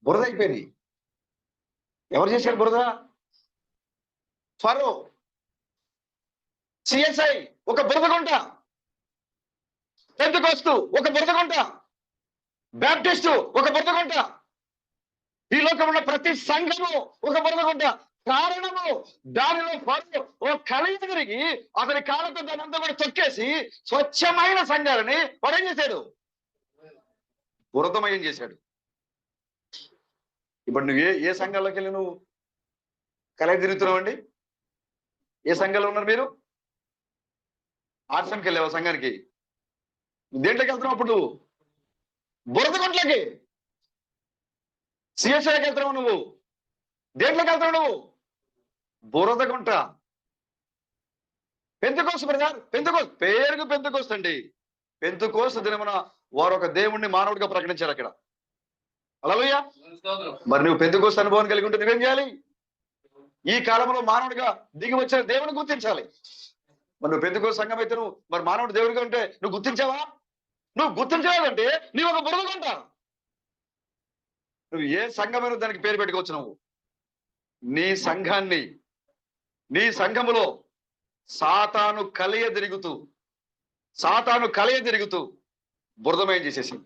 బురద అయిపోయింది. ఎవరు చేశారు బురద? ఫరో. సిఎస్ఐ ఒక బురద గుంట, పెంతెకోస్తు ఒక బురద గుంట, బ్యాప్టిస్టు ఒక బురద గుంట, ఈ లోకంలో ప్రతి సంఘము ఒక బురద గుంట. కారణము దానిలో ఫరో ఓ కలయి తిరిగి అతని కాళ్ళతో దాని అంతా కూడా తొక్కేసి స్వచ్ఛమైన సంఘాలని వాడు ఏం చేశాడు? బురదమయం చేశాడు. ఇప్పుడు నువ్వు ఏ సంఘాల్లోకి వెళ్ళి నువ్వు కలయి తిరుగుతున్నావు అండి? ఏ సంఘాలు ఉన్నారు మీరు? ఆశ్రమంకి వెళ్ళావు సంఘానికి? దేంట్లోకి వెళ్తున్నావు అప్పుడు? బురద గుంట్లకి. సిఎస్ఐకి వెళ్తున్నావు నువ్వు? దేంట్లోకి వెళ్తున్నావు నువ్వు? బురద గుంట. పెంతెకోస్తు బ్రదర్, పెంతెకోస్తు పేరుకు పెంతెకోస్తు అండి. పెంతెకోస్తు దినమున వారు ఒక దేవుణ్ణి మానవుడిగా ప్రకటించారు అక్కడ. హల్లెలూయా. మరి నువ్వు పెంతెకోస్తు అనుభవం కలిగి ఉంటే నువ్వేం చేయాలి? ఈ కాలంలో మానవుడిగా దిగి వచ్చిన దేవుని గుర్తించాలి. మరి నువ్వు పెంతెకోస్తు సంఘం అయితే నువ్వు మరి మానవుడు దేవుడిగా ఉంటే నువ్వు గుర్తించావా? నువ్వు గుర్తించలేదంటే నీవు ఒక బురద గుంట. నువ్వు ఏ సంఘమైన దానికి పేరు పెట్టుకోవచ్చు. నువ్వు నీ సంఘాన్ని, నీ సంఘములో సాతాను కలయ తిరుగుతూ బురదమయం చేసేసి